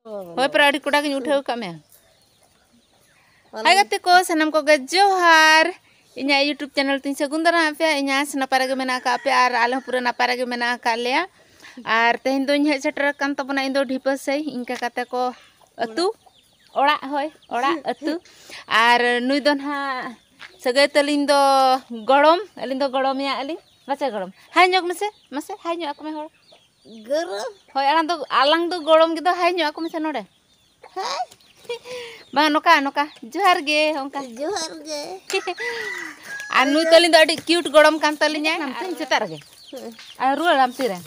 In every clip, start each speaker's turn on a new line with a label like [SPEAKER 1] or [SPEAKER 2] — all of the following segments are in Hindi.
[SPEAKER 1] होय प्राड़ी कोड़ा के उठाव का में हाय गते को सनम को जोहार इन्या यूट्यूब चैनल तीन सगुन दरा पे इन्या सनापारे के मेना का पे आर आले पूरा नापारे के मेना का लेया आर तेहन दो हे सेटर कान तबना इन दो ढिपा से इनका कते को अतु ओड़ा होय ओड़ा अतु आर नुई दो ना सगे तलिन दो गड़म अलिन दो गड़म या अली बच्चा गड़म हाय न्योक मसे हाय न्योक में हो गरम होय आलांग दो गड़म के दो हाय न्योक में से नोडे हाय बा नोका नोका जोहार गे होंका जोहार गे आ नुई तलिन दो अडी क्यूट गड़म कान तलिन हम तीन सेतार गे आ रुल हम तीरे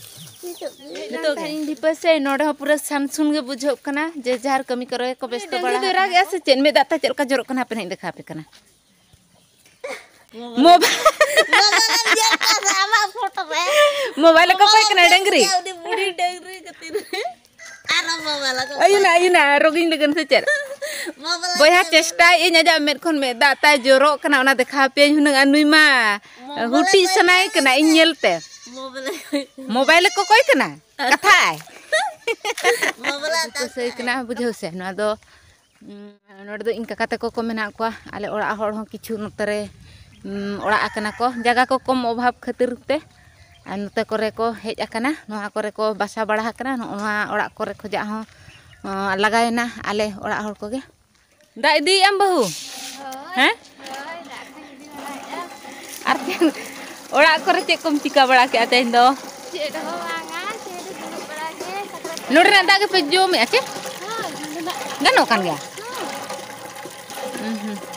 [SPEAKER 1] नितो इन दिपसे नोडे हो पूरा सामसुन गे बुझो कना जे जार कमी करे को बेस्त बड़ा दो राग ऐसे चेन में दाता चलका जरो कना पे नहीं देखा पे कना मोबाइल को कोई कना डंगरी बुढ़ी डंगरी कतिर आयुना रोगिन लगन से चेर बोया चेष्टा इन आजा मेद खन में दाता जरो कना ओना देखा पे हुनंग अनुई मा हुटी सनाय कना इन नेलते मोबाइल को कोई कना कथा मोबाइल तो सही कना बुझो से ना दो नोड दो इन काका को मेना को आले ओड़ा हड़ हो किछु नतरे ओड़ा आकना को जगह को कम अभाव खातिर ते नते करे को हेज आकना नोआ करे को बासा बड़ा आकना नोआ ओड़ा करे खोजा हो लगायना आले ओड़ा हड़ को गे दा इदी आम बहु हैं आर ओड़ा करे चे कम चिका बड़ा के तेन दो चेड हो वांगा चेड बड़ा के नोडे ना दागे पे जो में आचे गनो कान गया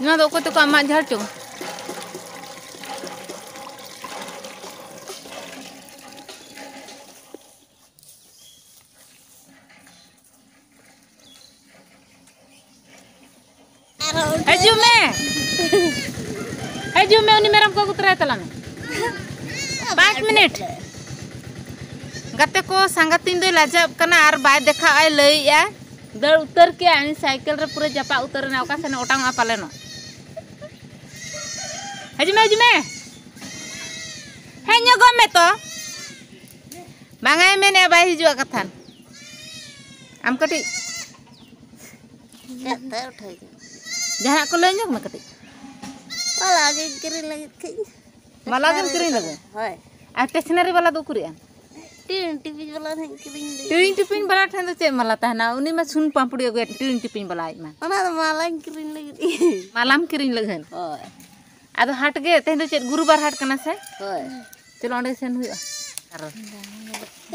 [SPEAKER 1] ना दो को तो का मा झाड़ चो हजू में उन्हीं मेरा को उतरा तला में 5 मिनट गते को संगतिन दो लाजब कना आर बाय देखा आय लइया दर उतर के आनी साइकिल रे पूरा जपा उतर ना ओका सने ओटांग पाले न हजू में हे न्यो गो में तो बांगाय में ने बाय हिजुआ कथान आम कटी कते उठाई जहां को ले न्यो में कटी माला के किरिन लगे खई माला के किरिन लगे होय आ स्टेशनरी वाला दो कुरिया टीन टिपिन वाला नहीं टिपिन वाला ठन तो चे माला तहना उनी में सुन पापड़ी गे टीन टिपिन वाला आई में ओना माला किरिन लगे मालाम किरिन लगन होय आदो हाट गे तेन तो चे गुरुवार हाट कना से होय चलो ओंडे सेन हुआ आरो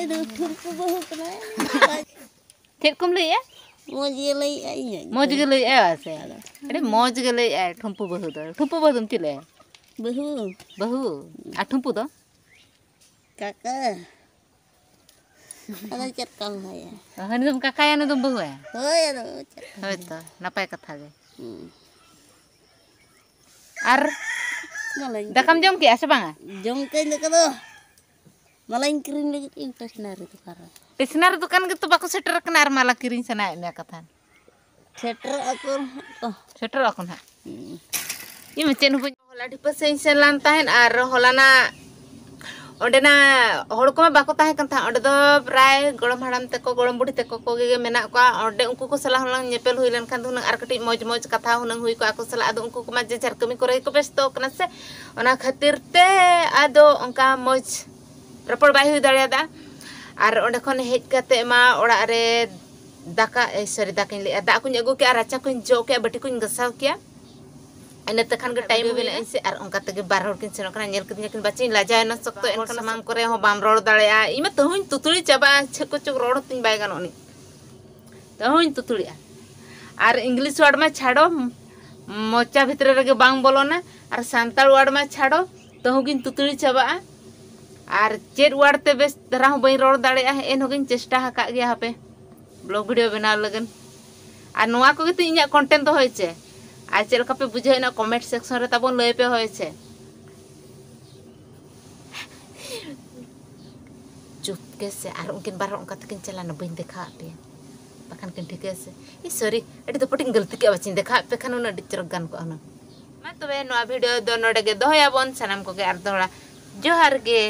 [SPEAKER 1] ए दो ठुरको बहु कना चेक कम लइया मौज गे लई आ से अरे मौज गे लई आ ठुम्पू बहु तुम चिले बहु आ ठुम्पू दो काका अरे चेक कम है हनी तुम काका या न तुम बहु है होय तो नपाय कथा गे आर दकम जम के आसे बांगा जम के लगा दो मलाई किरिन लगी स्टेशनरी दुकान के तो बाको सेटर कना आर माला किरिन सनाय मे कथा सेटर अकोन हा ई मचेन हो होला डिपा सेन से लान ताहेन आर होलाना ओंडेना होड़ को बाको ताहे कन था ओंडे दो प्राय गड़म हड़म ते को गड़म बुढ़ी ते को गे मेना को ओंडे उनको को सला हलंग नेपेल हुई लन खान दुन आर कटी मौज कथा हुनंग हुई को आको सला आदो उनको को मा जे जर कमी करे को बेस्तो कना से ओना खातिर ते आदो उनका मौज रपड़ बाय हुई दाड़ियादा आर ओंडे खन हेज कते मा ओड़ा रे दाका सॉरी दाकिन ले दा कुन अगु के आर अच्छा कुन जो के बटी कुन गसाव किया इन तखन के टाइम बेले ऐसे आर उनका तके बार हर किन सेनो कना नेल किन बचिन लाजाय न सकतो एन कना मांग करे हो बाम रोड दाड़िया इमे तहुन तुतुली चाबा छको चक रोड तिन बाय गानोनी तहुन तुतुलिया आर इंग्लिश वर्ड में छाड़ो मोचा भितर रे बांग बोलोना आर सांताल वर्ड में छाड़ो तहुगिन तुतुली चाबा आर चेड वाड़ते बेस धरा हो बई रोड दाड़िया एन होगिन चेष्टा हका गया हापे ब्लॉग वीडियो बना लगन आर नोआ को गते इन्या कंटेंट तो होय छे आ चेल का पे बुझे ना कमेंट सेक्शन रे ताबन लय पे होय छे चुप के से आर उनकिन बार उनका तकिन चला न बइन देखा पे बखान किन ठीक से ई सॉरी एडी तो पटिंग गलती के बचिन देखा पे खान उन डिचर गान को ना मैं तो वे नोआ वीडियो दो नोडे गे दोया बन सनम को के आर दोड़ा जोहार गे।